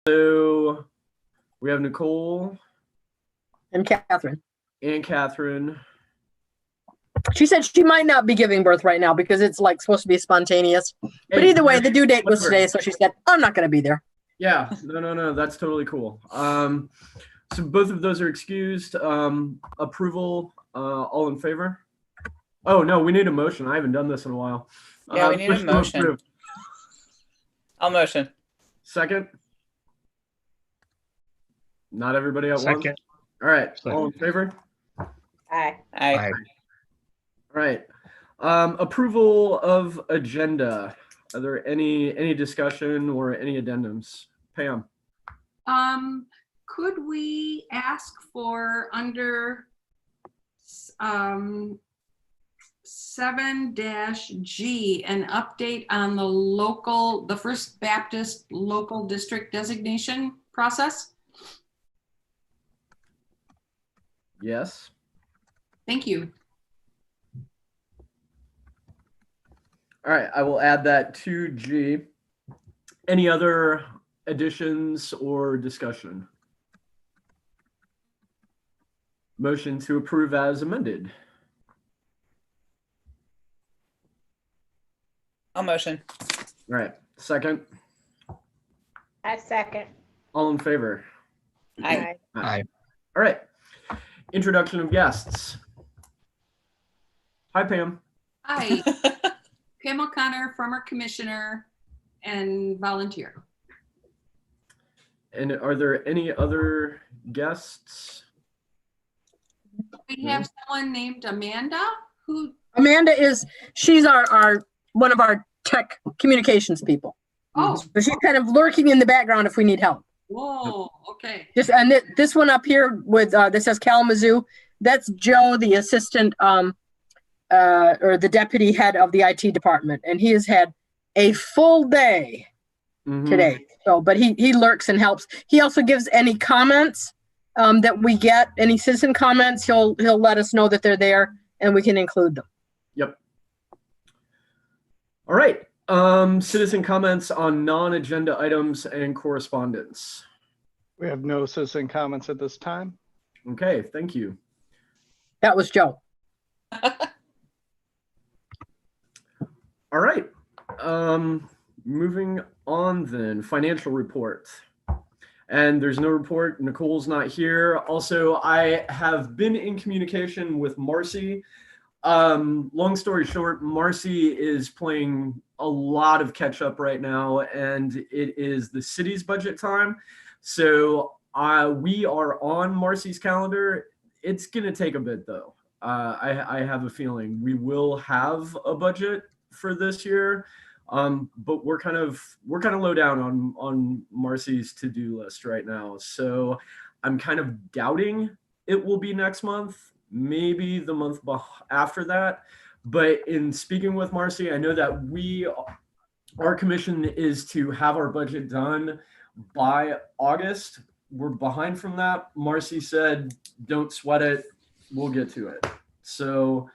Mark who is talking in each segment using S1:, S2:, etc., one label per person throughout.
S1: So we have Nicole
S2: And Catherine.
S1: and Catherine.
S2: She said she might not be giving birth right now because it's like supposed to be spontaneous. But
S1: Hey,
S2: either way, the due date was
S1: whatever.
S2: today, so she said, I'm not going to be there.
S1: Yeah, no, that's totally cool. So both of those are excused. Approval, all in favor? Oh no, we need a motion. I haven't done this in a while.
S3: Yeah, we need a motion.
S1: Approve.
S3: I'll motion.
S1: Second? Not everybody at once?
S4: Second.
S1: All right,
S4: Second.
S1: all in favor?
S3: Aye.
S4: Aye.
S1: All right. Approval of agenda. Are there any discussion or any addendums? Pam?
S5: Could we ask for under 7-G an update on the First Baptist local district designation process?
S1: Yes.
S5: Thank you.
S1: All right, I will add that to G. Any other additions or discussion? Motion to approve as amended.
S3: I'll motion.
S1: All right, second.
S6: I second.
S1: All in favor?
S3: Aye.
S4: Aye.
S1: All right. Introduction of guests. Hi, Pam.
S5: Hi, Pam O'Connor, former commissioner and volunteer.
S1: And are there any other guests?
S5: We have someone named Amanda who,
S2: Amanda she's our one of our tech communications people.
S5: oh,
S2: But she's kind of lurking in the background if we need help.
S5: whoa, okay.
S2: This one up here with that says Kalamazoo, that's Joe, the assistant or the deputy head of the IT department, and he has had a full day today. So, but he lurks and helps. He also gives any comments that we get, any citizen comments. He'll let us know that they're there, and we can include them.
S1: Yep. All right. Citizen comments on non-agenda items and correspondence.
S4: We have no citizen comments at this time.
S1: Okay, thank you.
S2: That was Joe.
S1: All right. Moving on then, financial report. And there's no report. Nicole's not here. Also, I have been in communication with Marcy. Long story short, Marcy is playing a lot of catch up right now, and it is the city's budget time. So we are on Marcy's calendar. It's going to take a bit though. I have a feeling we will have a budget for this year. But we're kind of low down on Marcy's to-do list right now. So I'm kind of doubting it will be next month, maybe the month after that. But in speaking with Marcy, I know that our commission is to have our budget done by August. We're behind from that. Marcy said, don't sweat it. We'll get to it. So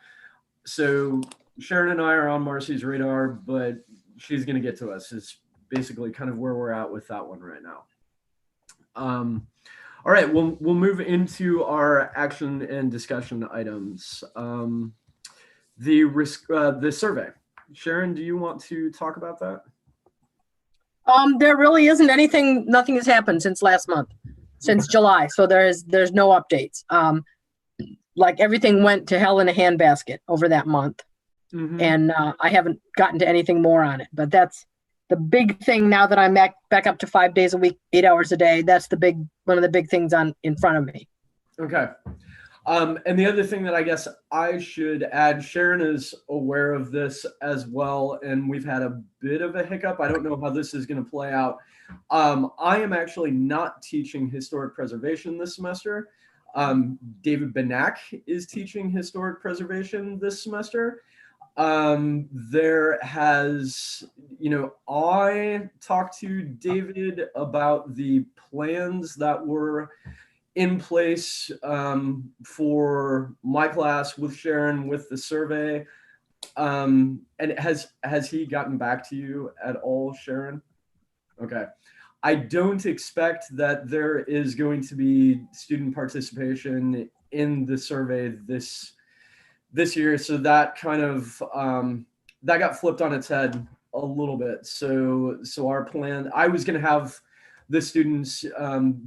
S1: Sharon and I are on Marcy's radar, but she's going to get to us is basically kind of where we're at with that one right now. All right, we'll move into our action and discussion items. The survey. Sharon, do you want to talk about that?
S2: There really isn't anything. Nothing has happened since last month, since July. So there's no updates. Like everything went to hell in a handbasket over that month. And I haven't gotten to anything more on it, but that's the big thing now that I'm back up to 5 days a week, 8 hours a day. That's one of the big things in front of me.
S1: Okay. And the other thing that I guess I should add, Sharon is aware of this as well, and we've had a bit of a hiccup. I don't know how this is going to play out. I am actually not teaching historic preservation this semester. David Benak is teaching historic preservation this semester. There has, I talked to David about the plans that were in place for my class with Sharon with the survey. And has he gotten back to you at all, Sharon? Okay. I don't expect that there is going to be student participation in the survey this year. So that kind of that got flipped on its head a little bit. So our plan, I was going to have the students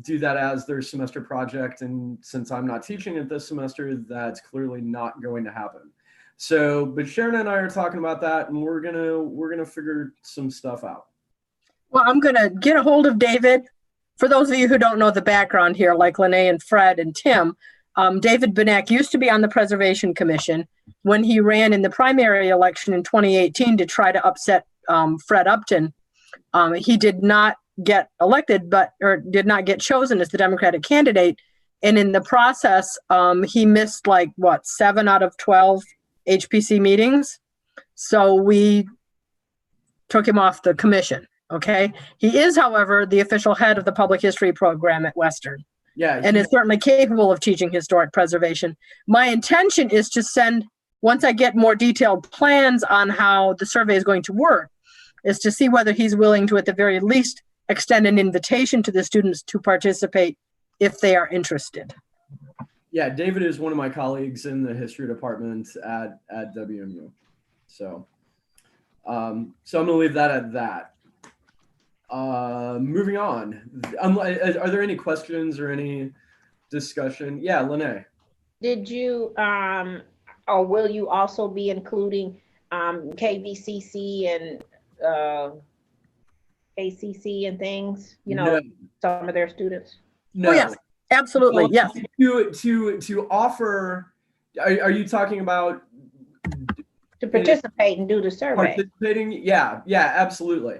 S1: do that as their semester project, and since I'm not teaching it this semester, that's clearly not going to happen. So, but Sharon and I are talking about that, and we're gonna figure some stuff out.
S2: Well, I'm gonna get a hold of David. For those of you who don't know the background here, like Lene and Fred and Tim, David Benek used to be on the Preservation Commission. When he ran in the primary election in 2018 to try to upset Fred Upton, he did not get elected, or did not get chosen as the Democratic candidate. And in the process, he missed 7 out of 12 HPC meetings. So we took him off the commission. Okay. He is, however, the official head of the public history program at Western.
S1: Yeah.
S2: And is certainly capable of teaching historic preservation. My intention is to send, once I get more detailed plans on how the survey is going to work, is to see whether he's willing to, at the very least, extend an invitation to the students to participate if they are interested.
S1: Yeah, David is one of my colleagues in the history department at WMU. So I'm gonna leave that at that. Moving on. Are there any questions or any discussion? Yeah, Lene.
S6: Did you, or will you also be including KVCC and ACC and things,
S1: No.
S6: some of their students?
S1: No.
S2: Oh, yes, absolutely. Yes.
S1: To offer, are you talking about
S6: To participate and do the survey?
S1: participating? Yeah, absolutely.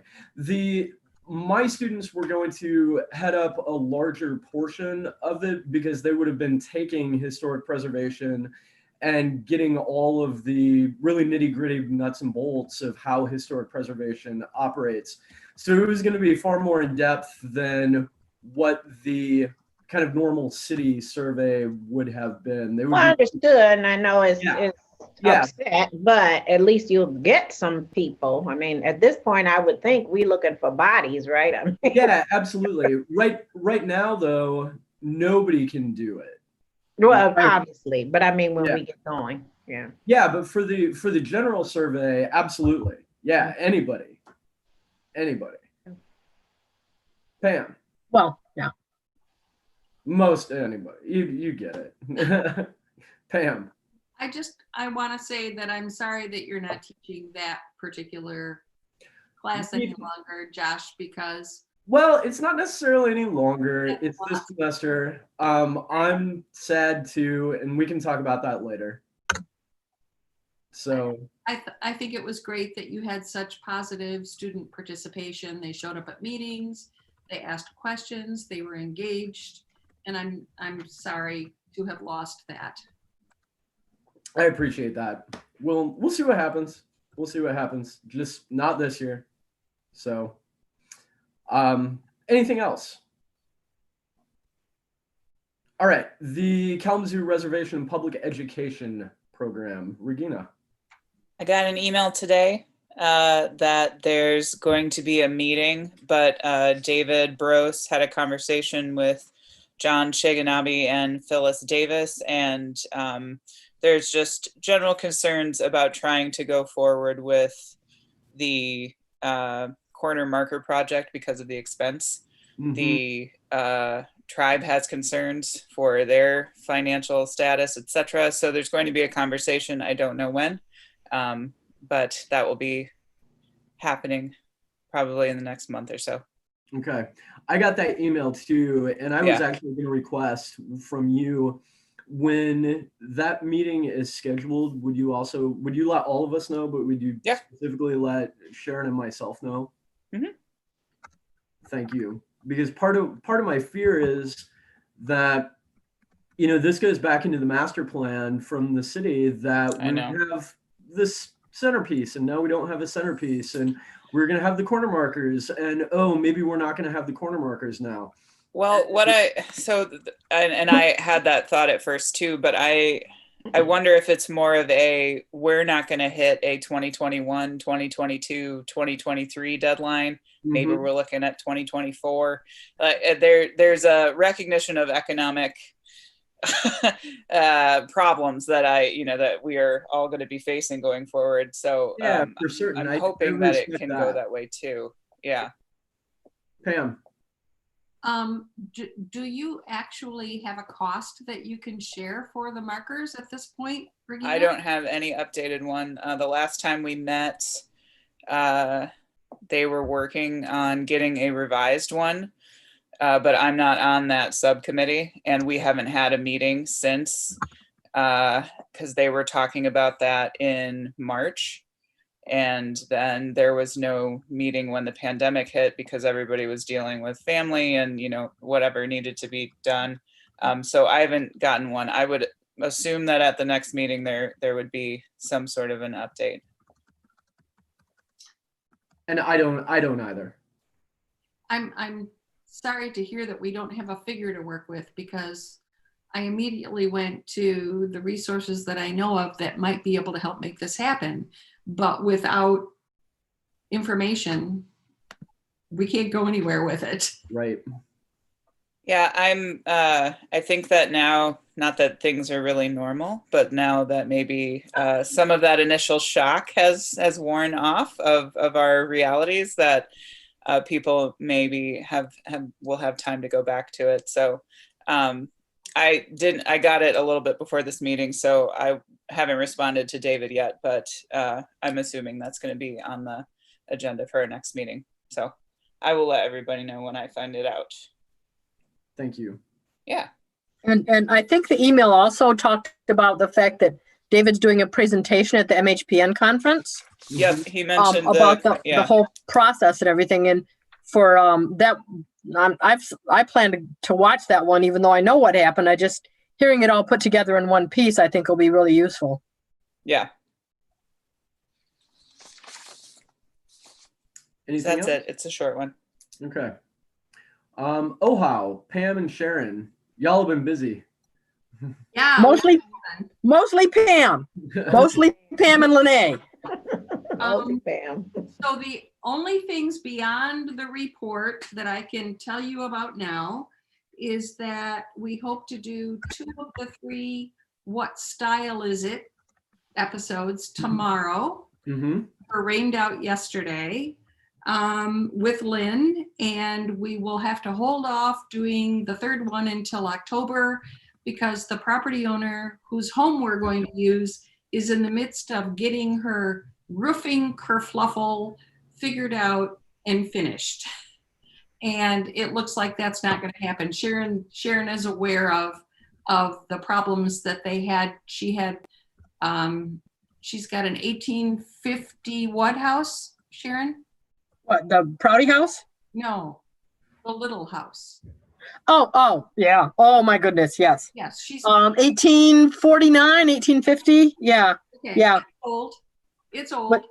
S1: My students were going to head up a larger portion of it because they would have been taking historic preservation and getting all of the really nitty-gritty nuts and bolts of how historic preservation operates. So it was going to be far more in depth than what the kind of normal city survey would have been. They would
S6: Well, I understood, and I know it's
S1: Yeah.
S6: upset, but at least you'll get some people. I mean, at this point, I would think we're looking for bodies, right? I mean,
S1: Yeah, absolutely. Right now, though, nobody can do it.
S6: well, obviously, but I mean, when
S1: Yeah.
S6: we get going, yeah.
S1: Yeah, but for the general survey, absolutely. Yeah, anybody. Pam,
S2: Well, yeah.
S1: most anybody. You get it. Pam.
S5: I want to say that I'm sorry that you're not teaching that particular class any longer, Josh, because
S1: Well, it's not necessarily any longer. It's this semester. I'm sad too, and we can talk about that later. So
S5: I think it was great that you had such positive student participation. They showed up at meetings, they asked questions, they were engaged, and I'm sorry to have lost that.
S1: I appreciate that. We'll see what happens. We'll see what happens. Just not this year. So, anything else? All right, the Kalamazoo Reservation Public Education Program. Regina.
S3: I got an email today that there's going to be a meeting, but David Brose had a conversation with John Shiganabi and Phyllis Davis, and there's just general concerns about trying to go forward with the corner marker project because of the expense.
S1: Mm-hmm.
S3: The tribe has concerns for their financial status, etc. So there's going to be a conversation. I don't know when, but that will be happening probably in the next month or so.
S1: Okay. I got that email too, and I was actually going to request from you, when that meeting is scheduled, would you let all of us know, but would you specifically let Sharon and myself know?
S3: Mm-hmm.
S1: Thank you. Because part of my fear is that, this goes back into the master plan from the city that we have this centerpiece, and now we don't have a centerpiece, and we're going to have the corner markers, and maybe we're not going to have the corner markers now.
S3: Well, and I had that thought at first too, but I wonder if it's more of a, we're not going to hit a 2021, 2022, 2023 deadline. Maybe
S1: Mhm.
S3: we're looking at 2024. There's a recognition of economic problems that that we are all going to be facing going forward. So
S1: Yeah, for certain.
S3: I'm
S1: I
S3: hoping that it
S1: respect
S3: can go that way too. Yeah.
S1: Pam.
S5: Do you actually have a cost that you can share for the markers at this point, Regina?
S3: I don't have any updated one. The last time we met, they were working on getting a revised one, but I'm not on that subcommittee, and we haven't had a meeting since, because they were talking about that in March. And then there was no meeting when the pandemic hit because everybody was dealing with family and, whatever needed to be done. So I haven't gotten one. I would assume that at the next meeting there would be some sort of an update.
S1: And I don't either.
S5: I'm sorry to hear that we don't have a figure to work with, because I immediately went to the resources that I know of that might be able to help make this happen. But without information, we can't go anywhere with it.
S1: Right.
S3: Yeah, I think that now, not that things are really normal, but now that maybe some of that initial shock has worn off of our realities, that people maybe will have time to go back to it. So I got it a little bit before this meeting, so I haven't responded to David yet, but I'm assuming that's going to be on the agenda for our next meeting. So I will let everybody know when I find it out.
S1: Thank you.
S3: Yeah.
S2: And I think the email also talked about the fact that David's doing a presentation at the MHPN conference.
S3: Yep, he mentioned
S2: about the whole process and everything. And for that, I plan to watch that one, even though I know what happened. I just hearing it all put together in one piece, I think will be really useful.
S3: Yeah.
S1: Anything
S3: That's
S1: else?
S3: it. It's a short one.
S1: Okay. Ohio, Pam and Sharon, y'all have been busy.
S5: Yeah.
S2: Mostly Pam. Mostly Pam and Lene.
S6: Bam.
S5: So the only things beyond the report that I can tell you about now is that we hope to do 2 of the 3 What Style Is It episodes tomorrow.
S1: Mm-hmm.
S5: Were rained out yesterday with Lynn, and we will have to hold off doing the 3rd one until October, because the property owner whose home we're going to use is in the midst of getting her roofing kerfluffle figured out and finished. And it looks like that's not going to happen. Sharon is aware of the problems that they had. She's got an 1850 what house, Sharon?
S2: What, the Prouty house?
S5: No, the little house.
S2: Oh, yeah. Oh my goodness, yes.
S5: Yes, she's
S2: 1849, 1850. Yeah.
S5: okay.
S2: Yeah.
S5: It's old.
S2: But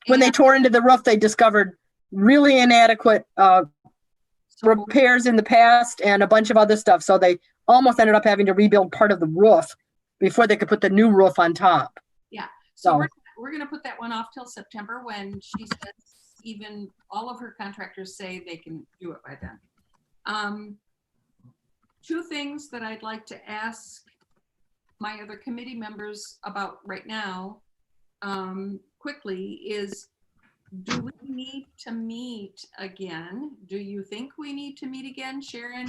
S2: when they tore into the roof, they discovered really inadequate repairs in the past and a bunch of other stuff. So they almost ended up having to rebuild part of the roof before they could put the new roof on top.
S5: Yeah.
S2: So
S5: we're going to put that one off till September, when she says even all of her contractors say they can do it by then. 2 things that I'd like to ask my other committee members about right now, quickly, is, do we need to meet again? Do you think we need to meet again, Sharon?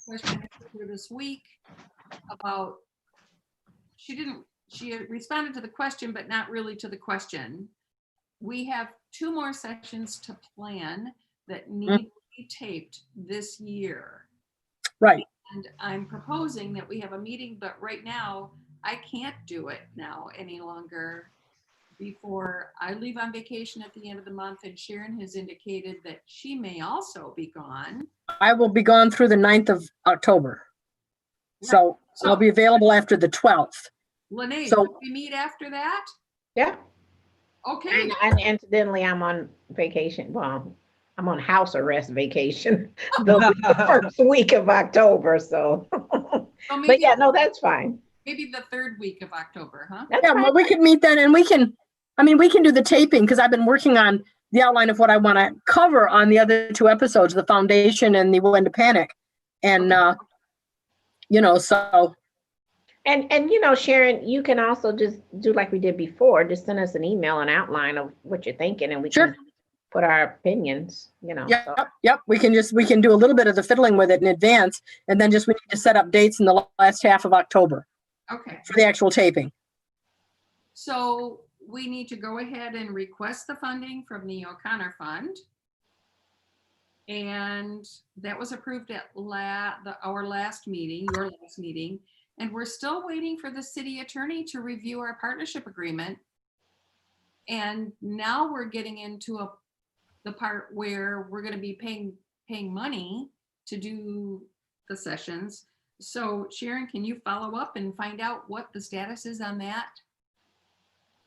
S5: Question this week about, she responded to the question, but not really to the question. We have 2 more sessions to plan that need to be taped this year.
S2: right.
S5: And I'm proposing that we have a meeting, but right now I can't do it now any longer, before I leave on vacation at the end of the month, and Sharon has indicated that she may also be gone.
S2: I will be gone through the 9th of October. So I'll be available after the 12th.
S5: Lene,
S2: So-
S5: will we meet after that?
S6: Yeah.
S5: Okay.
S6: And incidentally, I'm on vacation. Well, I'm on house arrest vacation the first week of October. So
S5: So
S6: But
S5: maybe,
S6: yeah, no, that's fine.
S5: maybe the third week of October, huh?
S6: That's
S2: Yeah,
S6: fine.
S2: well, we could meet then and we can do the taping because I've been working on the outline of what I want to cover on the other two episodes, the foundation and the when to panic. And, so,
S6: And Sharon, you can also just do like we did before, just send us an email, an outline of what you're thinking, and we
S2: Sure.
S6: can put our opinions, so.
S2: yep, we can do a little bit of the fiddling with it in advance. And then we need to set up dates in the last half of October
S5: Okay,
S2: for the actual taping.
S5: so we need to go ahead and request the funding from the O'Connor Fund. And that was approved at our last meeting, your last meeting. And we're still waiting for the city attorney to review our partnership agreement. And now we're getting into the part where we're going to be paying money to do the sessions. So Sharon, can you follow up and find out what the status is on that?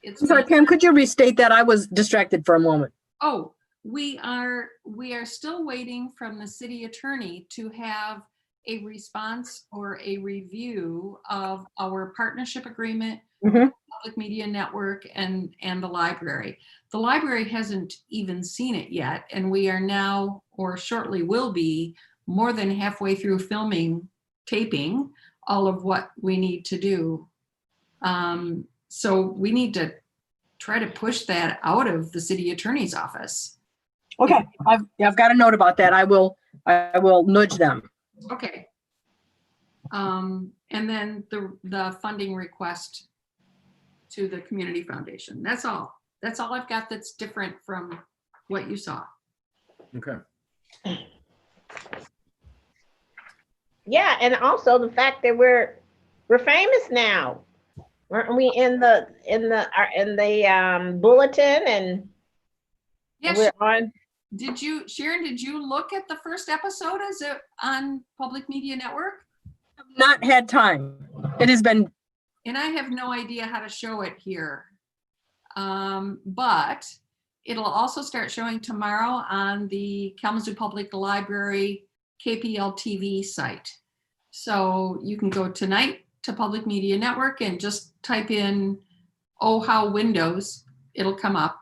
S2: I'm sorry, Pam, could you restate that? I was distracted for a moment.
S5: Oh, we are still waiting from the city attorney to have a response or a review of our partnership agreement,
S2: Mhm.
S5: Public Media Network, and the library. The library hasn't even seen it yet, and we are now, or shortly will be, more than halfway through taping all of what we need to do. So we need to try to push that out of the city attorney's office.
S2: Okay, I've got a note about that. I will nudge them.
S5: Okay. And then the funding request to the community foundation. That's all. That's all I've got that's different from what you saw.
S1: Okay.
S6: Yeah, and also the fact that we're famous now. Weren't we in the bulletin and
S5: Yes.
S6: we're on?
S5: Sharon, did you look at the first episode? Is it on Public Media Network?
S2: Not had time. It has been,
S5: And I have no idea how to show it here. But it'll also start showing tomorrow on the Kalamazoo Public Library KPL TV site. So you can go tonight to Public Media Network and just type in, "Oh, how Windows," it'll come up,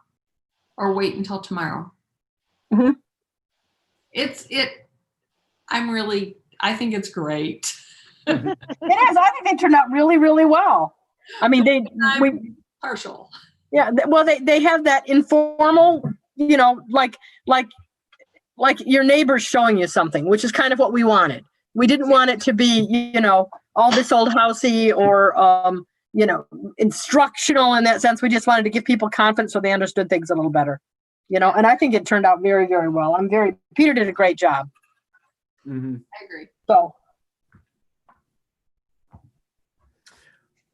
S5: or wait until tomorrow.
S2: Mhm.
S5: I think it's great.
S2: it is. I think they turned out really, really well. I mean,
S5: Partial.
S2: well, they have that informal, like your neighbors showing you something, which is kind of what we wanted. We didn't want it to be, all this old housey or, instructional in that sense. We just wanted to give people confidence so they understood things a little better, and I think it turned out very, very well. Peter did a great job.
S1: Mm-hmm.
S5: I agree.
S2: So.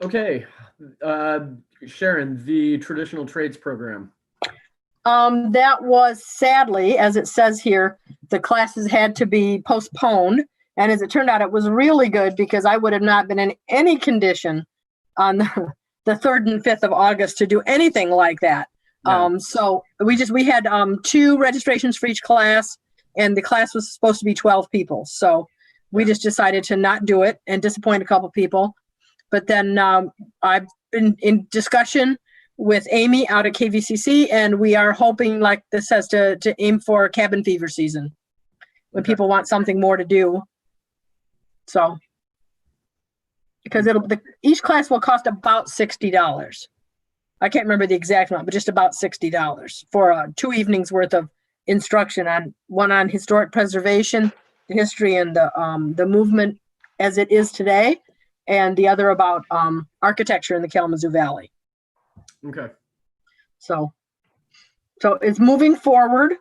S1: Okay. Sharon, the traditional trades program.
S2: That was sadly, as it says here, the classes had to be postponed. And as it turned out, it was really good because I would have not been in any condition on the 3rd and 5th of August to do anything like that.
S1: Yeah.
S2: So we had 2 registrations for each class, and the class was supposed to be 12 people. So we just decided to not do it and disappoint a couple people. But then I've been in discussion with Amy out at KVCC, and we are hoping, like this says, to aim for cabin fever season when
S1: Okay.
S2: people want something more to do. So, because each class will cost about $60. I can't remember the exact amount, but just about $60 for 2 evenings worth of instruction one on historic preservation, the history and the movement as it is today, and the other about architecture in the Kalamazoo Valley.
S1: Okay.
S2: So it's moving forward.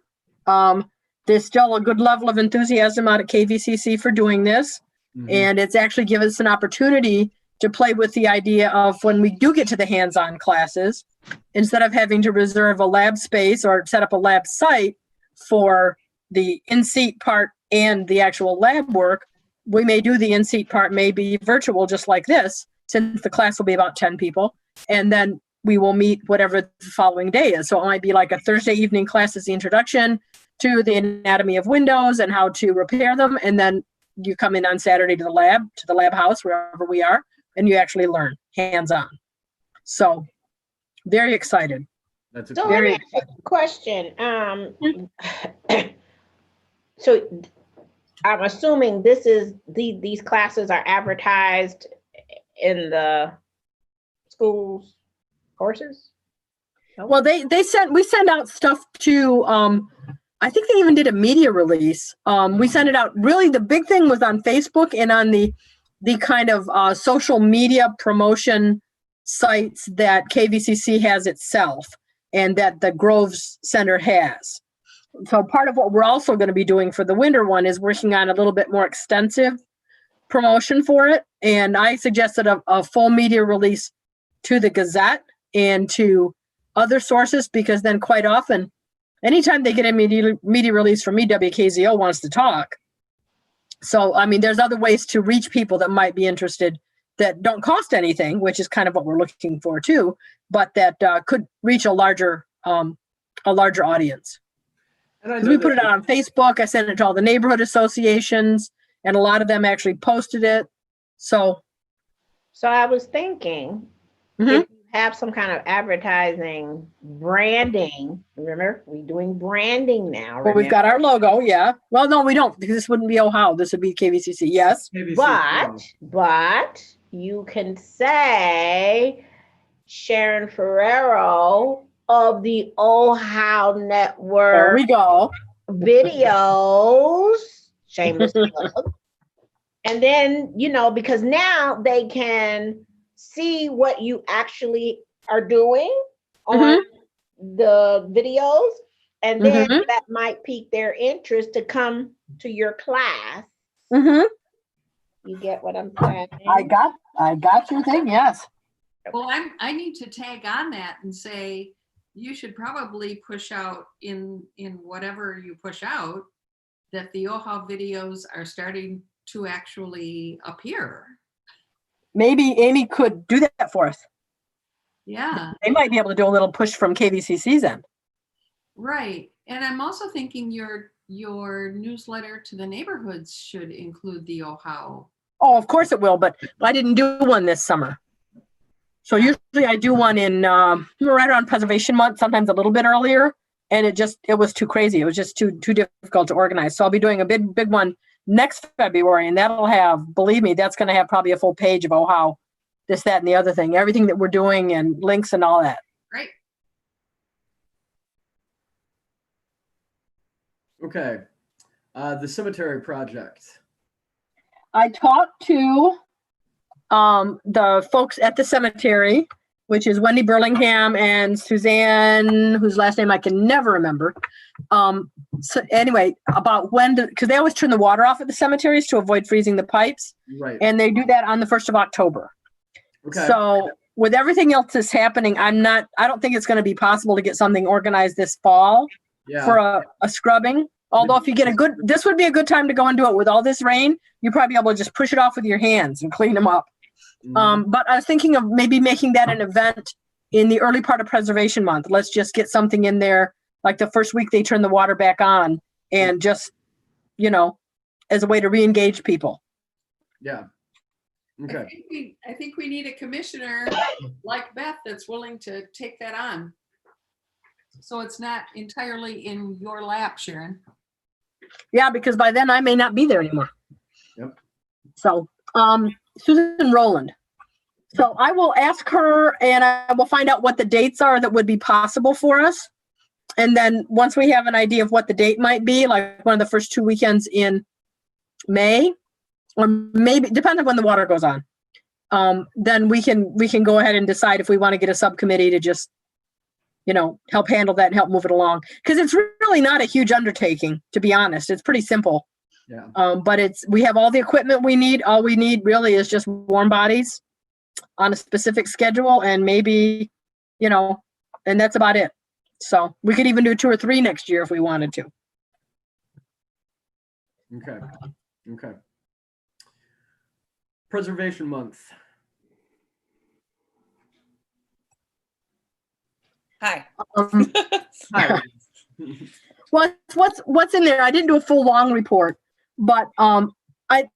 S2: There's still a good level of enthusiasm out at KVCC for doing this.
S1: Mhm.
S2: And it's actually given us an opportunity to play with the idea of when we do get to the hands-on classes, instead of having to reserve a lab space or set up a lab site for the in-seat part and the actual lab work, we may do the in-seat part, maybe virtual, just like this, since the class will be about 10 people. And then we will meet whatever the following day is. So it might be like a Thursday evening class as the introduction to the anatomy of windows and how to repair them. And then you come in on Saturday to the lab house, wherever we are, and you actually learn hands-on. So very excited.
S1: That's a
S6: So
S1: cool.
S6: let
S2: Very
S6: me ask a question. So I'm assuming these classes are advertised in the schools courses?
S2: Well, we send out stuff to, I think they even did a media release. We sent it out. Really, the big thing was on Facebook and on the kind of social media promotion sites that KVCC has itself and that the Groves Center has. So part of what we're also going to be doing for the winter one is working on a little bit more extensive promotion for it. And I suggested a full media release to the Gazette and to other sources, because then quite often, anytime they get a media release from me, WKZO wants to talk. So, I mean, there's other ways to reach people that might be interested that don't cost anything, which is kind of what we're looking for too, but that could reach a larger audience.
S1: And I
S2: 'Cause
S1: know
S2: we
S1: that
S2: put it out on Facebook. I sent it to all the neighborhood associations, and a lot of them actually posted it. So,
S6: I was thinking,
S2: Mhm.
S6: if you have some kind of advertising, branding, remember, we're doing branding now.
S2: well, we've got our logo, yeah. Well, no, we don't, because this wouldn't be OHAO. This would be KVCC, yes.
S1: KBC,
S6: But you can say Sharon Ferrero of the OHAO
S2: There
S6: Network
S2: we go.
S6: videos, shameless plug. And then, because now they can see what you actually are doing on the videos, and then that might pique their interest to come to your class.
S2: Mm-hmm.
S6: You get what I'm saying?
S2: I got your thing, yes.
S5: Well, I need to tag on that and say, you should probably push out in whatever you push out, that the OHAO videos are starting to actually appear.
S2: Maybe Amy could do that for us.
S5: Yeah,
S2: They might be able to do a little push from KVCC's end.
S5: right. And I'm also thinking your newsletter to the neighborhoods should include the OHAO.
S2: Oh, of course it will, but I didn't do one this summer. So usually I do one in right around Preservation Month, sometimes a little bit earlier, and it was too crazy. It was just too difficult to organize. So I'll be doing a big one next February, and that'll have, believe me, that's going to have probably a full page of OHAO, this, that, and the other thing, everything that we're doing and links and all that.
S5: Great.
S1: Okay. The cemetery project.
S2: I talked to the folks at the cemetery, which is Wendy Burlingham and Suzanne, whose last name I can never remember. So anyway, about because they always turn the water off at the cemeteries to avoid freezing the pipes.
S1: Right.
S2: And they do that on the 1st of October.
S1: Okay.
S2: So with everything else that's happening, I don't think it's going to be possible to get something organized this fall for a scrubbing. Although if you get this would be a good time to go and do it. With all this rain, you'd probably be able to just push it off with your hands and clean them up. But I was thinking of maybe making that an event in the early part of Preservation Month. Let's just get something in there, like the first week they turn the water back on, and just, as a way to re-engage people.
S1: Yeah. Okay.
S5: I think we need a commissioner like Beth that's willing to take that on. So it's not entirely in your lap, Sharon.
S2: Yeah, because by then I may not be there anymore.
S1: Yep.
S2: So, Susan Rowland. So I will ask her, and I will find out what the dates are that would be possible for us. And then once we have an idea of what the date might be, like one of the first 2 weekends in May, or maybe depending on when the water goes on, then we can go ahead and decide if we want to get a subcommittee to just, help handle that and help move it along. Because it's really not a huge undertaking, to be honest. It's pretty simple.
S1: Yeah.
S2: But we have all the equipment we need. All we need really is just warm bodies on a specific schedule, and maybe, and that's about it. So we could even do 2 or 3 next year if we wanted to.
S1: Okay. Preservation Month.
S3: Hi.
S1: Hi.
S2: What's in there? I didn't do a full long report, but I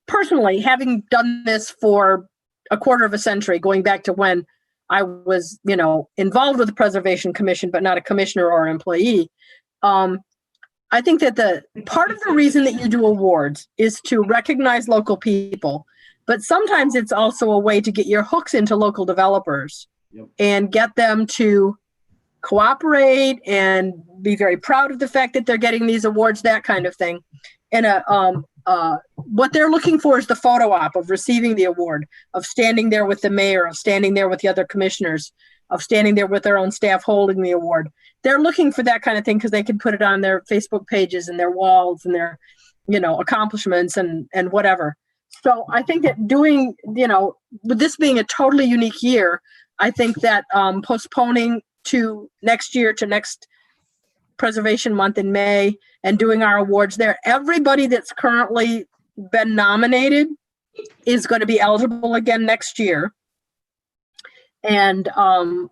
S2: personally, having done this for a quarter of a century, going back to when I was, involved with the Preservation Commission, but not a commissioner or employee, I think that the part of the reason that you do awards is to recognize local people, but sometimes it's also a way to get your hooks into local developers.
S1: Yep.
S2: And get them to cooperate and be very proud of the fact that they're getting these awards, that kind of thing. And what they're looking for is the photo op of receiving the award, of standing there with the mayor, of standing there with the other commissioners, of standing there with their own staff holding the award. They're looking for that kind of thing because they can put it on their Facebook pages and their walls and their, accomplishments and whatever. So I think that doing, with this being a totally unique year, I think that postponing to next year, to next Preservation Month in May, and doing our awards there, everybody that's currently been nominated is going to be eligible again next year. And, so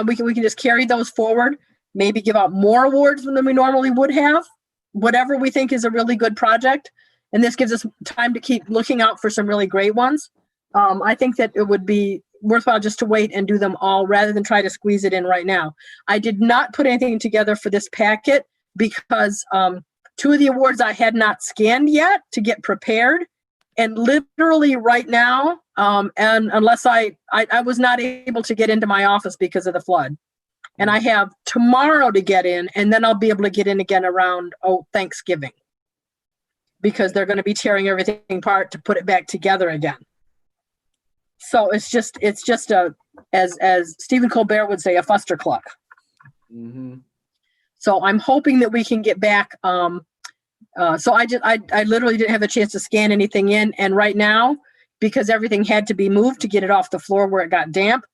S2: we can just carry those forward, maybe give out more awards than we normally would have, whatever we think is a really good project. And this gives us time to keep looking out for some really great ones. I think that it would be worthwhile just to wait and do them all rather than try to squeeze it in right now. I did not put anything together for this packet because two of the awards I had not scanned yet to get prepared. And literally right now, and unless I was not able to get into my office because of the flood. And I have tomorrow to get in, and then I'll be able to get in again around Thanksgiving, because they're going to be tearing everything apart to put it back together again. So it's just as Stephen Colbert would say, a fustercluck.
S1: Mm-hmm.
S2: So I'm hoping that we can get back. So I literally didn't have a chance to scan anything in, and right now, because everything had to be moved to get it off the floor where it got damp,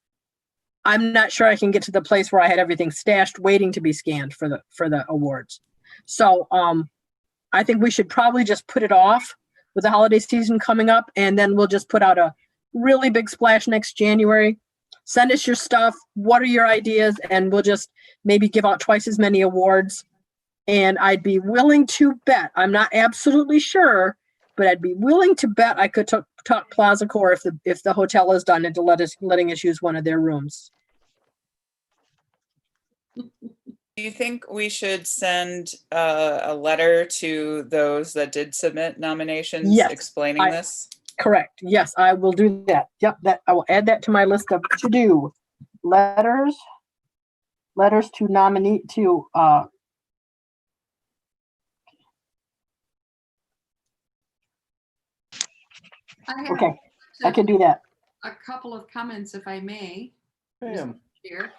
S2: I'm not sure I can get to the place where I had everything stashed waiting to be scanned for the awards. So I think we should probably just put it off with the holiday season coming up, and then we'll just put out a really big splash next January. Send us your stuff. What are your ideas? And we'll just maybe give out twice as many awards. And I'd be willing to bet, I'm not absolutely sure, but I'd be willing to bet I could talk Plaza Corps if the hotel is done into letting us use one of their rooms.
S3: Do you think we should send a letter to those that did submit nominations
S2: Yes,
S3: explaining this?
S2: Correct. Yes, I will do that. Yep, I will add that to my list of to-do. Letters to nominate to okay, I can do that.
S5: A couple of comments, if I may.
S1: Bam.
S5: Here.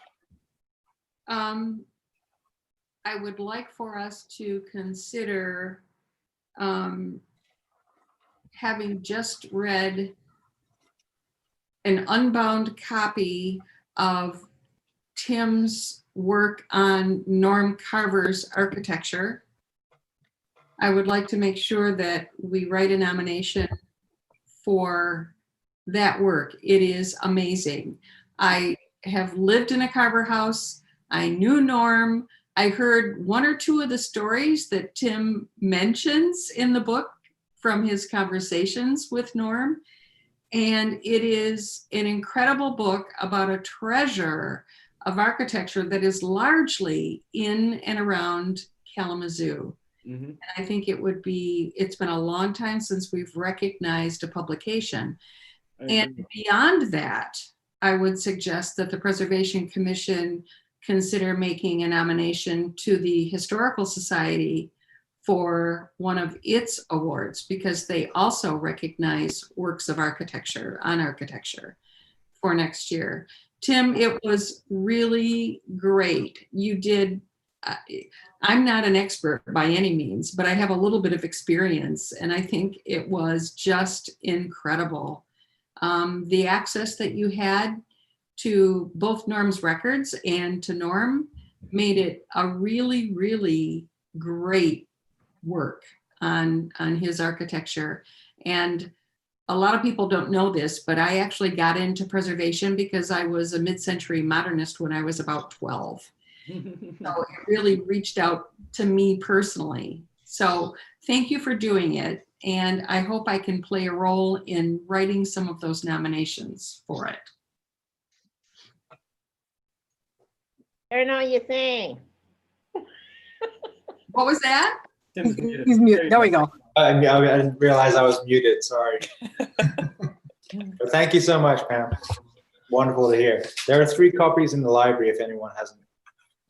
S5: I would like for us to consider having just read an unbound copy of Tim's work on Norm Carver's architecture. I would like to make sure that we write a nomination for that work. It is amazing. I have lived in a Carver house. I knew Norm. I heard one or two of the stories that Tim mentions in the book from his conversations with Norm. And it is an incredible book about a treasure of architecture that is largely in and around Kalamazoo. Mm-hmm. And I think it's been a long time since we've recognized a publication. And beyond that, I would suggest that the Preservation Commission consider making a nomination to the Historical Society for one of its awards, because they also recognize works of architecture on architecture for next year. Tim, it was really great. You did, I'm not an expert by any means, but I have a little bit of experience, and I think it was just incredible. The access that you had to both Norm's records and to Norm made it a really, really great work on his architecture. And a lot of people don't know this, but I actually got into preservation because I was a mid-century modernist when I was about 12. So it really reached out to me personally. So thank you for doing it. And I hope I can play a role in writing some of those nominations for it.
S6: Turn on your thing.
S5: What was that?
S1: Tim's muted.
S2: He's muted. There we go.
S7: I didn't realize I was muted, sorry. But thank you so much, Pam. Wonderful to hear. There are 3 copies in the library if anyone hasn't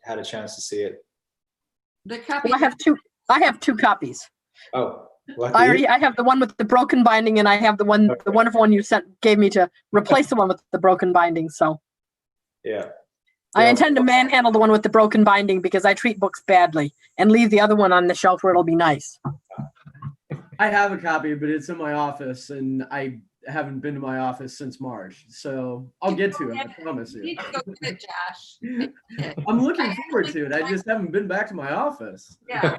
S7: had a chance to see it.
S5: The copy.
S2: Well, I have two copies.
S7: Oh, what
S2: I have the one with the broken binding, and I have the wonderful one you gave me to replace the one with the broken binding. So
S7: Yeah.
S2: I
S7: Yeah.
S2: intend to manhandle the one with the broken binding because I treat books badly, and leave the other one on the shelf where it'll be nice.
S1: I have a copy, but it's in my office, and I haven't been to my office since March. So I'll get to it. I promise
S5: You
S1: you.
S5: need to go get it, Josh.
S1: I'm looking forward to it. I just haven't been back to my office.
S5: Yeah.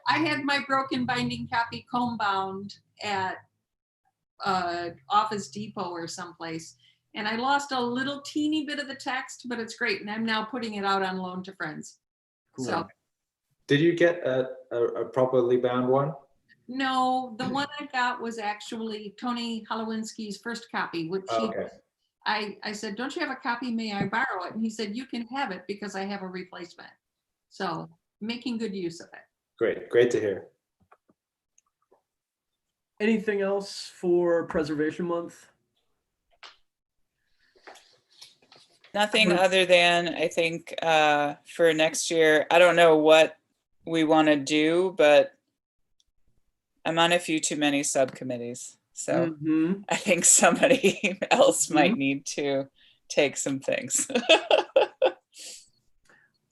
S5: I had my broken binding copy comb bound at Office Depot or someplace. And I lost a little teeny bit of the text, but it's great. And I'm now putting it out on loan to friends.
S1: Cool.
S5: So
S7: Did you get a properly bound one?
S5: no, the one I got was actually Tony Holowinski's first copy, which
S7: Oh, okay.
S5: I said, don't you have a copy? May I borrow it? And he said, you can have it because I have a replacement. So making good use of it.
S7: Great to hear.
S1: Anything else for Preservation Month?
S3: Nothing other than, I think, for next year, I don't know what we want to do, but I'm on a few too many subcommittees. So
S1: Mhm.
S3: I think somebody else might need to take some things.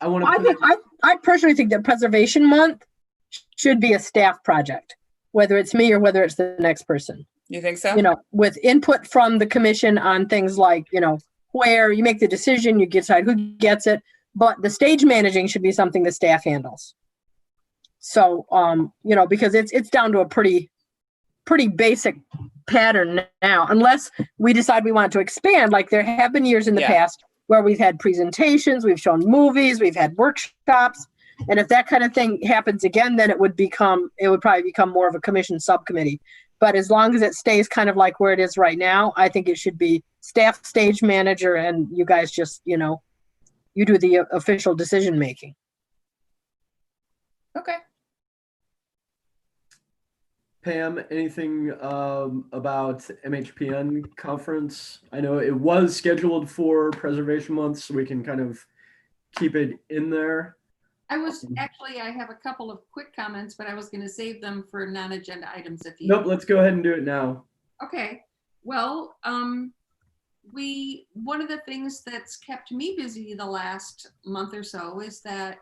S1: I want to.
S2: I personally think that Preservation Month should be a staff project, whether it's me or whether it's the next person.
S3: You think so?
S2: You know, with input from the commission on things like, you know, where you make the decision, you decide who gets it, but the stage managing should be something the staff handles. So, you know, because it's down to a pretty basic pattern now, unless we decide we want to expand, like there have been years in the
S3: Yeah.
S2: past where we've had presentations, we've shown movies, we've had workshops. And if that kind of thing happens again, then it would probably become more of a commission subcommittee. But as long as it stays kind of like where it is right now, I think it should be staff, stage manager, and you guys just, you know, you do the official decision making.
S3: Okay.
S1: Pam, anything about MHPN conference? I know it was scheduled for Preservation Month, so we can kind of keep it in there.
S5: I have a couple of quick comments, but I was going to save them for non-agenda items if you.
S1: Nope, let's go ahead and do it now.
S5: Okay, well, one of the things that's kept me busy the last month or so is that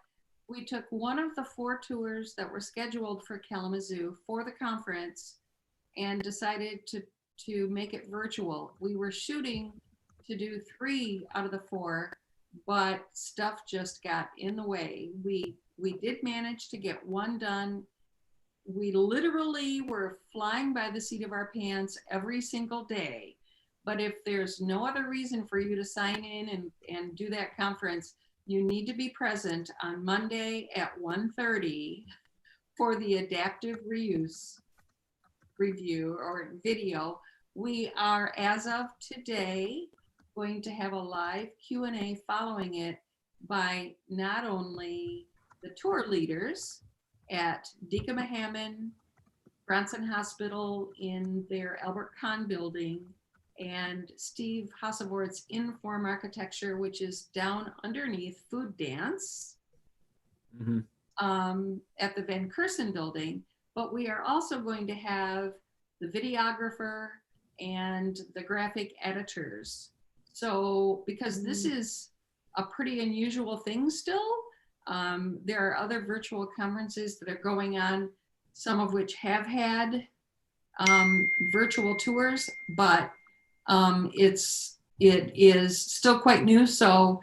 S5: we took one of the 4 tours that were scheduled for Kalamazoo for the conference and decided to make it virtual. We were shooting to do 3 out of the 4, but stuff just got in the way. We did manage to get one done. We literally were flying by the seat of our pants every single day. But if there's no other reason for you to sign in and do that conference, you need to be present on Monday at 1:30 for the adaptive reuse review or video. We are, as of today, going to have a live Q&A following it by not only the tour leaders at Dika Mahaman, Bronson Hospital in their Albert Kahn building, and Steve Hassavort's Inform Architecture, which is down underneath Food Dance at the Van Kersen building. But we are also going to have the videographer and the graphic editors. So because this is a pretty unusual thing still, there are other virtual conferences that are going on, some of which have had virtual tours, but it is still quite new. So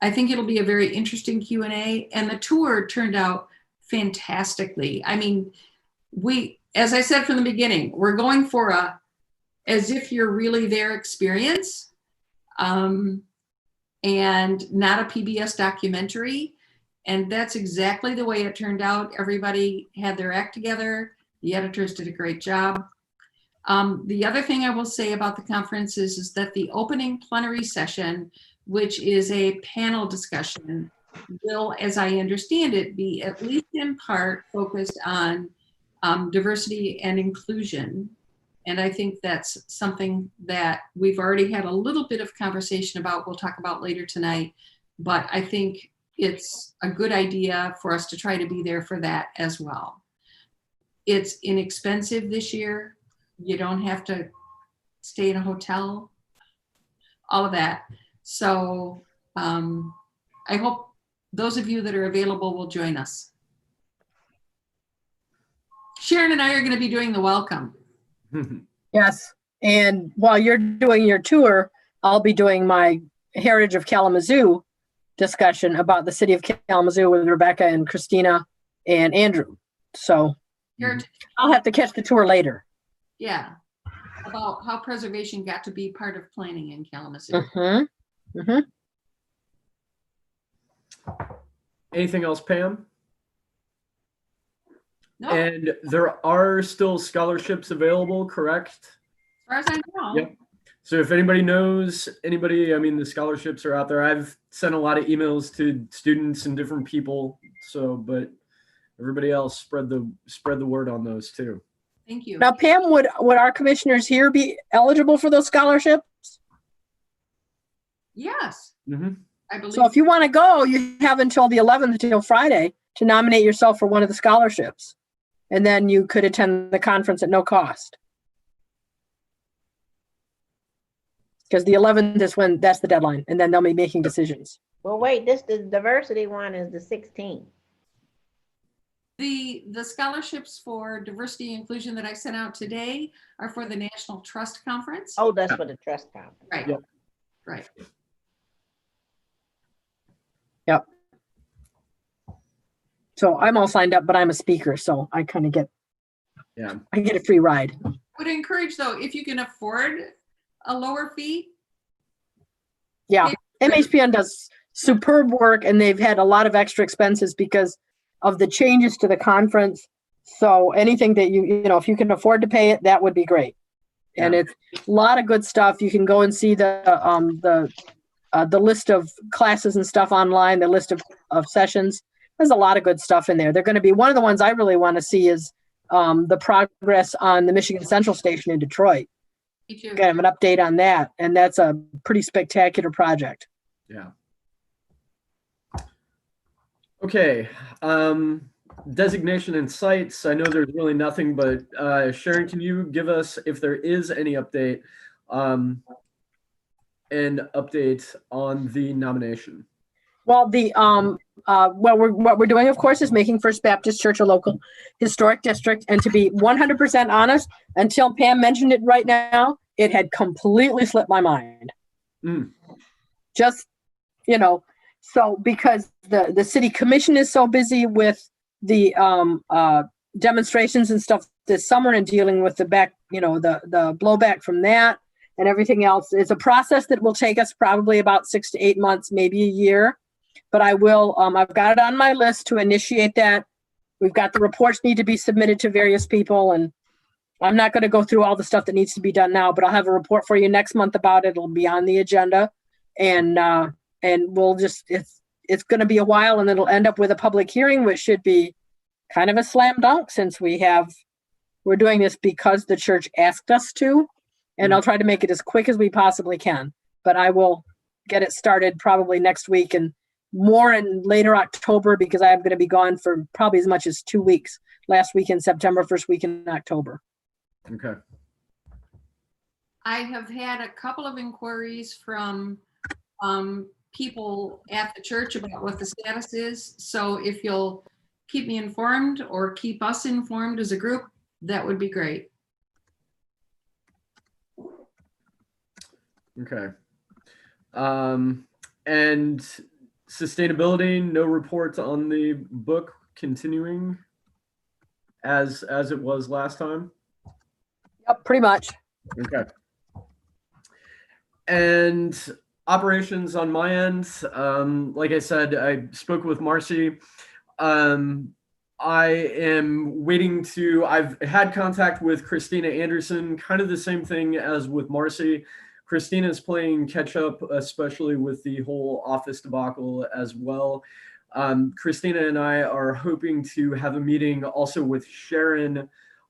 S5: I think it'll be a very interesting Q&A, and the tour turned out fantastically. I mean, as I said from the beginning, we're going for a as if you're really there experience, and not a PBS documentary. And that's exactly the way it turned out. Everybody had their act together. The editors did a great job. The other thing I will say about the conference is that the opening plenary session, which is a panel discussion, will, as I understand it, be at least in part focused on diversity and inclusion. And I think that's something that we've already had a little bit of conversation about. We'll talk about later tonight. But I think it's a good idea for us to try to be there for that as well. It's inexpensive this year. You don't have to stay in a hotel, all of that. So I hope those of you that are available will join us. Sharon and I are going to be doing the welcome.
S2: Yes. And while you're doing your tour, I'll be doing my Heritage of Kalamazoo discussion about the city of Kalamazoo with Rebecca and Christina and Andrew. So I'll have to catch the tour later.
S5: Yeah, about how preservation got to be part of planning in Kalamazoo.
S1: Anything else, Pam?
S5: No,
S1: And there are still scholarships available, correct?
S5: as far as I know.
S1: Yep. So if anybody knows anybody, I mean, the scholarships are out there. I've sent a lot of emails to students and different people. So, but everybody else spread the word on those too.
S5: Thank you.
S2: Now, Pam, would our commissioners here be eligible for those scholarships?
S5: Yes,
S1: Mm-hmm.
S5: I believe.
S2: So if you want to go, you have until the 11th, until Friday, to nominate yourself for one of the scholarships. And then you could attend the conference at no cost. Because the 11th is when that's the deadline, and then they'll be making decisions.
S6: Well, wait, the diversity one is the 16th.
S5: The scholarships for diversity and inclusion that I sent out today are for the National Trust Conference.
S6: Oh, that's for the trust conference.
S5: Right,
S1: Yep.
S5: right.
S2: Yep. So I'm all signed up, but I'm a speaker, so I kind of get, I get a free ride.
S5: Would encourage though, if you can afford a lower fee.
S2: Yeah, MHPN does superb work, and they've had a lot of extra expenses because of the changes to the conference. So anything that you know, if you can afford to pay it, that would be great. And it's a lot of good stuff. You can go and see the list of classes and stuff online, the list of sessions. There's a lot of good stuff in there. They're going to be one of the ones I really want to see is the progress on the Michigan Central Station in Detroit.
S5: Me too.
S2: Get an update on that, and that's a pretty spectacular project.
S1: Yeah. Okay. Designation and sites. I know there's really nothing, but Sharon, can you give us, if there is any update, an update on the nomination?
S2: Well, what we're doing, of course, is making First Baptist Church a local historic district. And to be 100% honest, until Pam mentioned it right now, it had completely slipped my mind. Just, you know, so because the city commission is so busy with the demonstrations and stuff this summer and dealing with the blowback from that and everything else. It's a process that will take us probably about 6 to 8 months, maybe a year. But I will, I've got it on my list to initiate that. We've got the reports need to be submitted to various people, and I'm not going to go through all the stuff that needs to be done now, but I'll have a report for you next month about it. It'll be on the agenda, and we'll just, it's going to be a while, and it'll end up with a public hearing, which should be kind of a slam dunk since we're doing this because the church asked us to, and I'll try to make it as quick as we possibly can, but I will get it started probably next week and more in later October, because I'm going to be gone for probably as much as 2 weeks, last week in September, first week in October.
S1: Okay.
S5: I have had a couple of inquiries from people at the church about what the status is. So if you'll keep me informed or keep us informed as a group, that would be great.
S1: Okay. And sustainability, no reports on the book continuing as it was last time?
S2: Yep, pretty much.
S1: Okay. And operations on my end. Like I said, I spoke with Marcy. I am waiting to, I've had contact with Christina Anderson, kind of the same thing as with Marcy. Christina's playing catch up, especially with the whole office debacle as well. Christina and I are hoping to have a meeting also with Sharon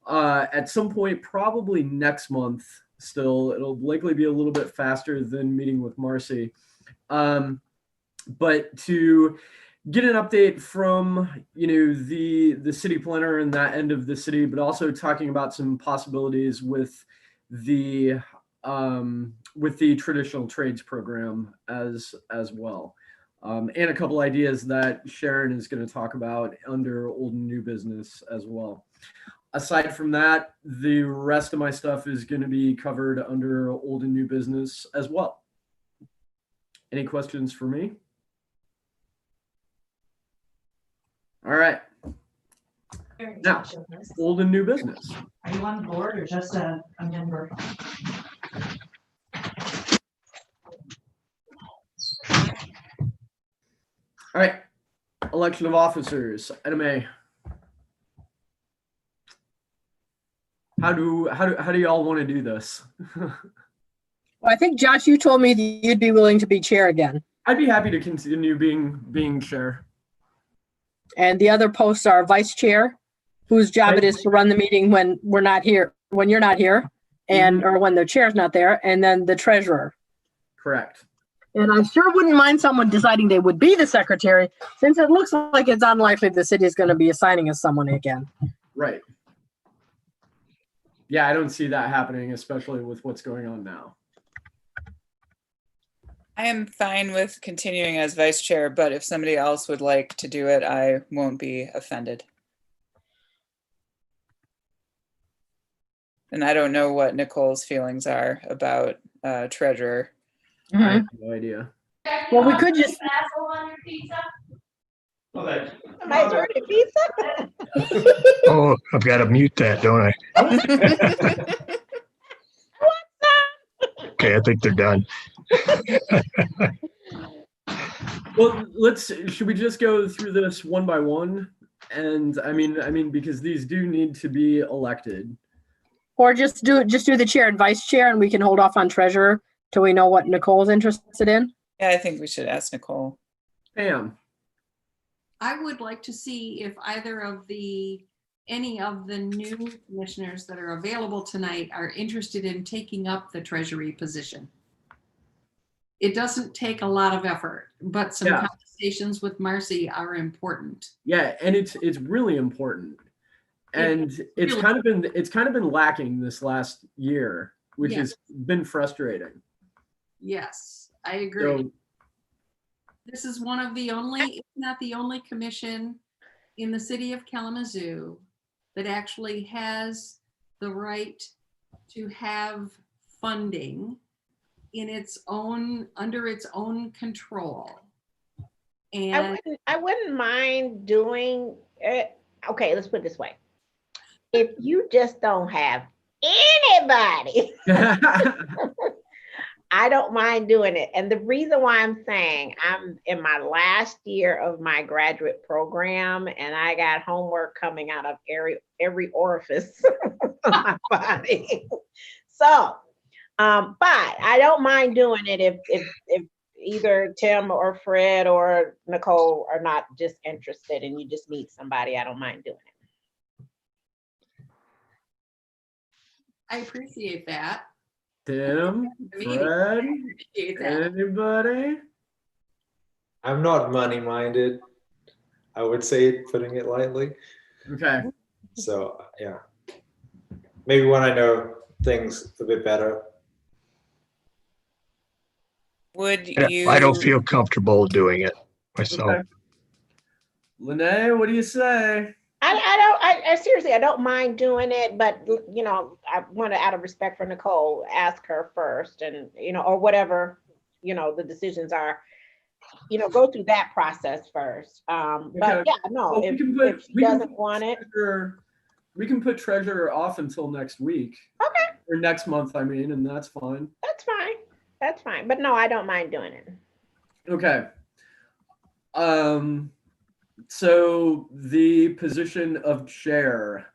S1: at some point, probably next month still. It'll likely be a little bit faster than meeting with Marcy. But to get an update from the city planner and that end of the city, but also talking about some possibilities with the traditional trades program as well, and a couple ideas that Sharon is going to talk about under old and new business as well. Aside from that, the rest of my stuff is going to be covered under old and new business as well. Any questions for me? All right. Now, old and new business.
S8: Are you on board or just a member?
S1: All right. Election of officers, item A. How do y'all want to do this?
S2: Well, I think, Josh, you told me that you'd be willing to be chair again.
S1: I'd be happy to continue being chair.
S2: And the other posts are vice chair, whose job it is to run the meeting when we're not here, when you're not here, and or when the chair's not there, and then the treasurer.
S1: Correct.
S2: And I sure wouldn't mind someone deciding they would be the secretary, since it looks like it's unlikely the city is going to be assigning us someone again.
S1: Right. Yeah, I don't see that happening, especially with what's going on now.
S3: I am fine with continuing as vice chair, but if somebody else would like to do it, I won't be offended. And I don't know what Nicole's feelings are about treasurer.
S1: I have no idea.
S2: Well, we could just,
S6: Somebody's ordering pizza?
S9: Oh, I've got to mute that, don't I? Okay, I think they're done.
S1: Well, should we just go through this one by one? And I mean, because these do need to be elected.
S2: or just do the chair and vice chair, and we can hold off on treasurer till we know what Nicole's interested in.
S3: Yeah, I think we should ask Nicole.
S1: Pam.
S5: I would like to see if any of the new commissioners that are available tonight are interested in taking up the treasury position. It doesn't take a lot of effort, but some conversations with Marcy are important.
S1: Yeah, and it's really important. And it's kind of been lacking this last year, which has been frustrating.
S5: Yes, I agree.
S1: So,
S5: this is one of the only, if not the only commission in the city of Kalamazoo that actually has the right to have funding under its own control. And
S6: I wouldn't mind doing it. Okay, let's put it this way. If you just don't have anybody, I don't mind doing it. And the reason why I'm saying I'm in my last year of my graduate program and I got homework coming out of every orifice of my body. So, but I don't mind doing it if either Tim or Fred or Nicole are not just interested and you just need somebody, I don't mind doing it.
S5: I appreciate that.
S1: Tim, Fred, anybody?
S7: I'm not money minded. I would say, putting it lightly.
S1: Okay.
S7: So yeah, maybe when I know things a bit better.
S3: Would you?
S9: I don't feel comfortable doing it myself.
S1: Okay. Lene, what do you say?
S6: I seriously, I don't mind doing it, but you know, I want to, out of respect for Nicole, ask her first and, you know, or whatever, you know, the decisions are, you know, go through that process first. But yeah, no,
S1: Well,
S6: if she doesn't want it.
S1: We can put treasurer off until next week.
S6: Okay.
S1: Or next month, I mean, and that's fine.
S6: That's fine. That's fine, but no, I don't mind doing it.
S1: Okay. So the position of chair,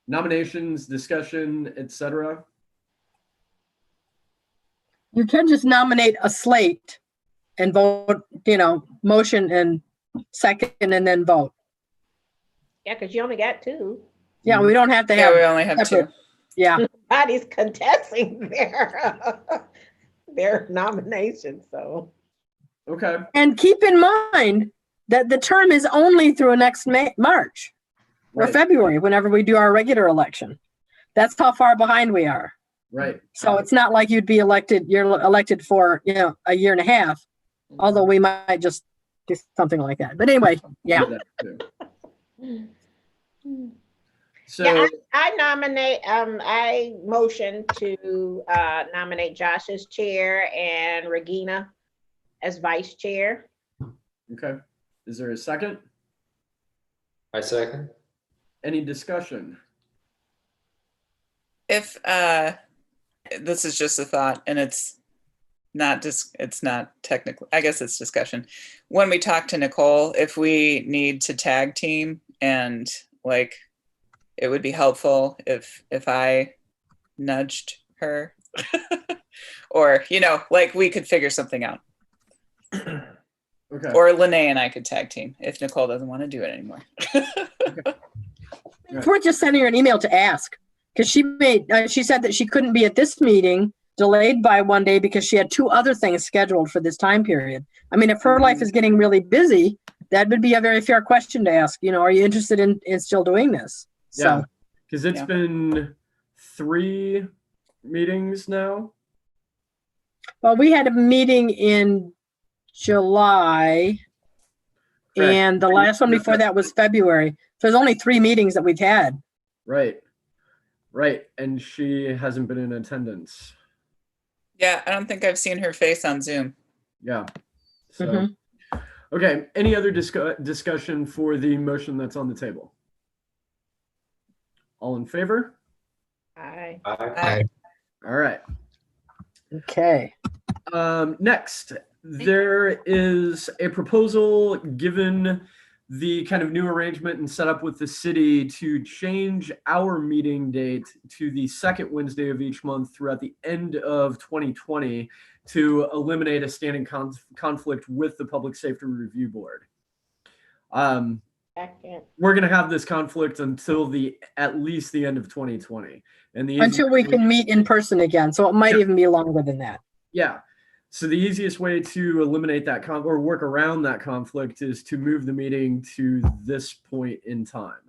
S1: nominations, discussion, etc.
S2: You can just nominate a slate and vote, motion and second and then vote.
S6: Yeah, because you only got two.
S2: Yeah, we don't have to
S3: Yeah, we
S2: have,
S3: only have two.
S2: separate. Yeah,
S6: Nobody's contesting their nomination, so.
S1: Okay.
S2: and keep in mind that the term is only through next March or
S1: Right.
S2: February, whenever we do our regular election. That's how far behind we are.
S1: Right.
S2: So it's not like you're elected for, a year and a half, although we might just do something like that. But anyway, yeah.
S1: That too. So
S6: Yeah, I nominate, I motion to nominate Josh as chair and Regina as vice chair.
S1: okay. Is there a second?
S7: I second.
S1: Any discussion?
S3: If this is just a thought, and it's not technically, I guess it's discussion. When we talk to Nicole, if we need to tag team, and like, it would be helpful if I nudged her, or like we could figure something out.
S1: Okay.
S3: Or Lene and I could tag team if Nicole doesn't want to do it anymore.
S2: It's worth just sending her an email to ask, because she said that she couldn't be at this meeting, delayed by one day because she had two other things scheduled for this time period. I mean, if her life is getting really busy, that would be a very fair question to ask. Are you interested in still doing this?
S1: Yeah.
S2: So,
S1: Because it's been 3 meetings now.
S2: well, we had a meeting in July,
S1: Correct.
S2: and the last one before that was February. So there's only 3 meetings that we've had.
S1: Right. Right. And she hasn't been in attendance.
S3: Yeah, I don't think I've seen her face on Zoom.
S1: Yeah. So, okay. Any other discussion for the motion that's on the table? All in favor?
S6: Aye.
S7: Aye.
S1: All right.
S2: Okay.
S1: Next, there is a proposal, given the kind of new arrangement and setup with the city, to change our meeting date to the second Wednesday of each month throughout the end of 2020 to eliminate a standing conflict with the Public Safety Review Board.
S6: Second.
S1: We're going to have this conflict until at least the end of 2020. And
S2: Until we can meet in person again. So it might even be longer than that.
S1: Yeah. So the easiest way to eliminate that or work around that conflict is to move the meeting to this point in time.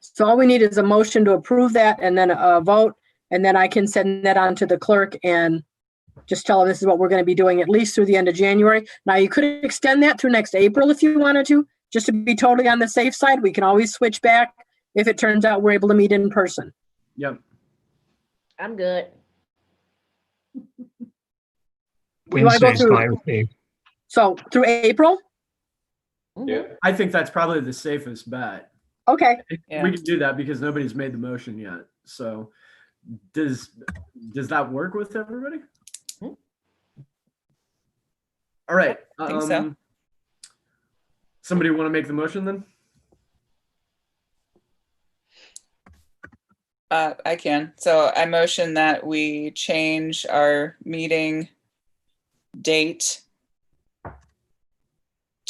S2: So all we need is a motion to approve that and then a vote. And then I can send that on to the clerk and just tell them this is what we're going to be doing at least through the end of January. Now, you could extend that through next April if you wanted to, just to be totally on the safe side. We can always switch back if it turns out we're able to meet in person.
S1: Yep.
S6: I'm good.
S2: You wanna go
S9: Wednesday's
S2: through-
S9: fine with me.
S2: So through April?
S7: Yeah.
S1: I think that's probably the safest bet.
S2: Okay.
S3: Yeah.
S1: We can do that because nobody's made the motion yet. So does that work with everybody? All right.
S3: I think so.
S1: Somebody want to make the motion then?
S3: I can. So I motion that we change our meeting date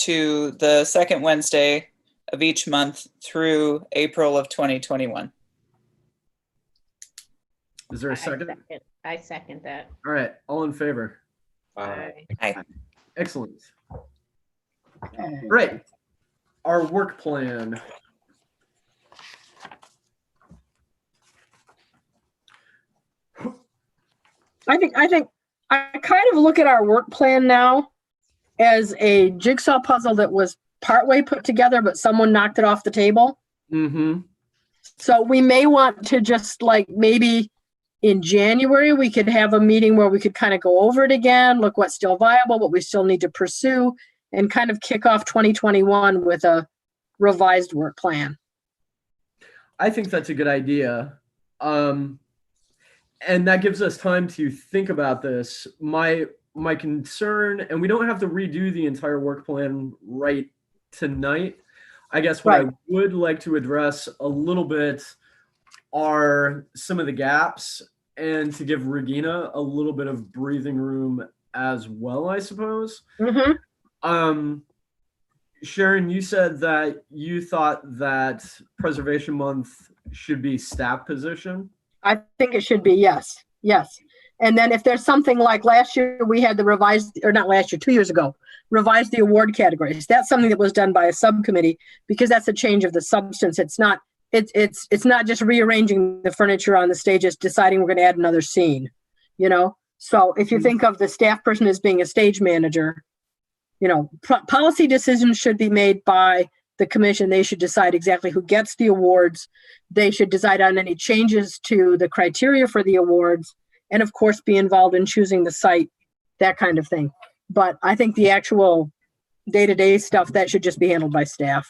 S3: to the second Wednesday of each month through April of 2021.
S1: Is there a second?
S6: I second that.
S1: All right. All in favor?
S7: Aye.
S3: Aye.
S1: Excellent. Great. Our work plan.
S2: I think I kind of look at our work plan now as a jigsaw puzzle that was partway put together, but someone knocked it off the table.
S1: Mm-hmm.
S2: So we may want to just like maybe in January, we could have a meeting where we could kind of go over it again, look what's still viable, what we still need to pursue, and kind of kick off 2021 with a revised work plan.
S1: I think that's a good idea. and that gives us time to think about this. My concern, and we don't have to redo the entire work plan right tonight. I guess what I would like to address a little bit are some of the gaps, and to give Regina a little bit of breathing room as well, I suppose. Sharon, you said that you thought that Preservation Month should be staff position.
S2: I think it should be, yes. And then if there's something like last year, we had the revised, or not last year, 2 years ago, revised the award categories. That's something that was done by a subcommittee, because that's a change of the substance. It's not just rearranging the furniture on the stage, it's deciding we're going to add another scene, So if you think of the staff person as being a stage manager, policy decisions should be made by the commission. They should decide exactly who gets the awards. They should decide on any changes to the criteria for the awards, and of course be involved in choosing the site, that kind of thing. But I think the actual day-to-day stuff, that should just be handled by staff.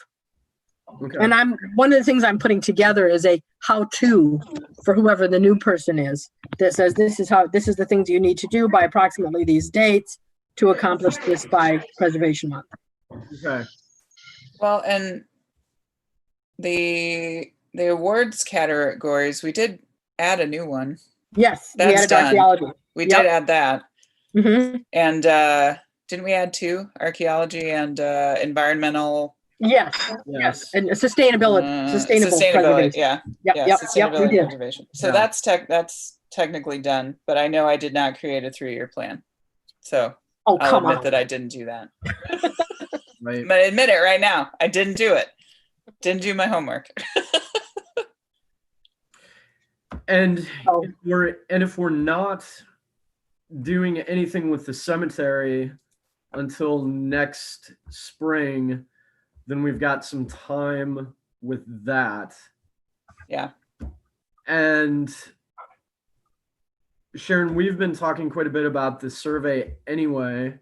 S1: Okay.
S2: And one of the things I'm putting together is a how-to for whoever the new person is, that says this is the things you need to do by approximately these dates to accomplish this by Preservation Month.
S1: Okay.
S3: Well, and the awards categories, we did add a new one.
S2: Yes, we
S3: That's
S2: added
S3: done.
S2: archaeology.
S3: We did add that.
S2: Mm-hmm.
S3: And didn't we add 2, archaeology and environmental?
S2: Yes, and sustainable preservation.
S3: Yeah.
S2: Yep,
S3: Sustainability
S2: we did.
S3: preservation. So
S1: Yeah.
S3: that's technically done, but I know I did not create a 3-year plan. So
S2: Oh,
S3: I'll
S2: come
S3: admit
S2: on.
S3: that I didn't do that.
S1: Right.
S3: I'm gonna admit it right now. I didn't do it. Didn't do my homework.
S1: And
S2: Oh.
S1: if we're not doing anything with the cemetery until next spring, then we've got some time with that.
S3: Yeah.
S1: And Sharon, we've been talking quite a bit about the survey anyway.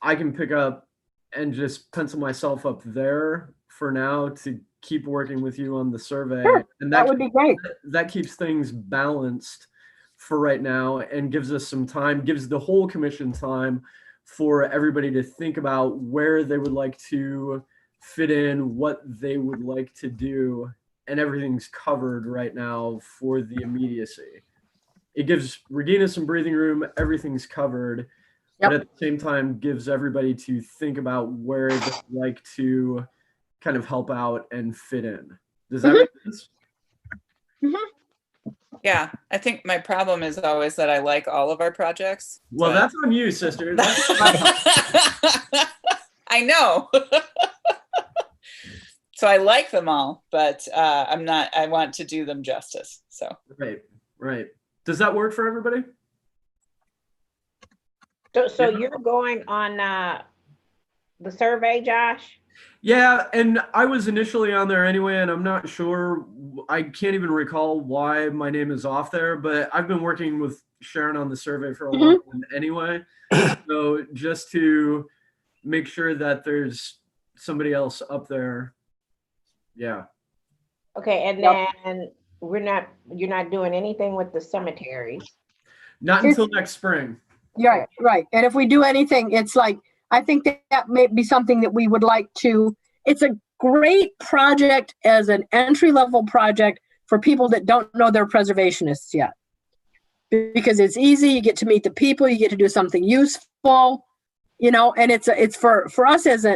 S1: I can pick up and just pencil myself up there for now to keep working with you on the survey.
S2: Sure,
S1: and
S2: that would be great.
S1: That keeps things balanced for right now and gives us some time, gives the whole commission time for everybody to think about where they would like to fit in, what they would like to do, and everything's covered right now for the immediacy. It gives Regina some breathing room, everything's covered, but at the same time gives everybody to think about where they'd like to kind of help out and fit in. Does that make sense?
S3: Yeah, I think my problem is always that I like all of our projects.
S1: Well, that's on you, sister.
S3: I know. So I like them all, but I want to do them justice. So
S1: Right. Does that work for everybody?
S6: So you're going on the survey, Josh?
S1: Yeah, and I was initially on there anyway, and I'm not sure, I can't even recall why my name is off there, but I've been working with Sharon on the survey for a long time anyway. So just to make sure that there's somebody else up there. Yeah.
S6: Okay, and then you're not doing anything with the cemeteries.
S1: Not until next spring.
S2: Yeah, right. And if we do anything, it's like, I think that may be something that we would like to, it's a great project as an entry-level project for people that don't know they're preservationists yet. Because it's easy, you get to meet the people, you get to do something useful, and it's for us as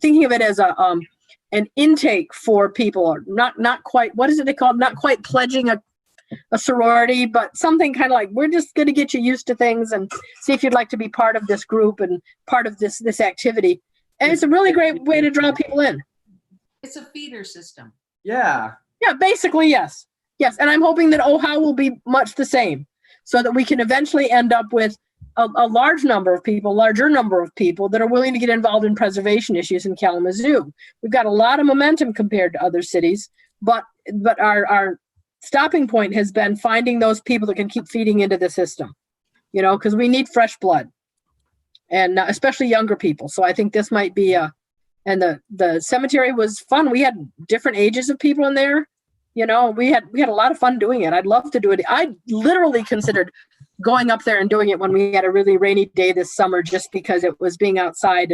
S2: thinking of it as an intake for people, not quite, what is it they call it? Not quite pledging a sorority, but something kind of like, we're just going to get you used to things and see if you'd like to be part of this group and part of this activity. And it's a really great way to draw people in.
S5: It's a feeder system.
S1: Yeah.
S2: Yeah, basically, yes. Yes, and I'm hoping that OHA will be much the same, so that we can eventually end up with a larger number of people that are willing to get involved in preservation issues in Kalamazoo. We've got a lot of momentum compared to other cities, but our stopping point has been finding those people that can keep feeding into the system, because we need fresh blood, and especially younger people. So I think this might be and the cemetery was fun. We had different ages of people in there. You know, we had a lot of fun doing it. I'd love to do it. I literally considered going up there and doing it when we had a really rainy day this summer, just because it was being outside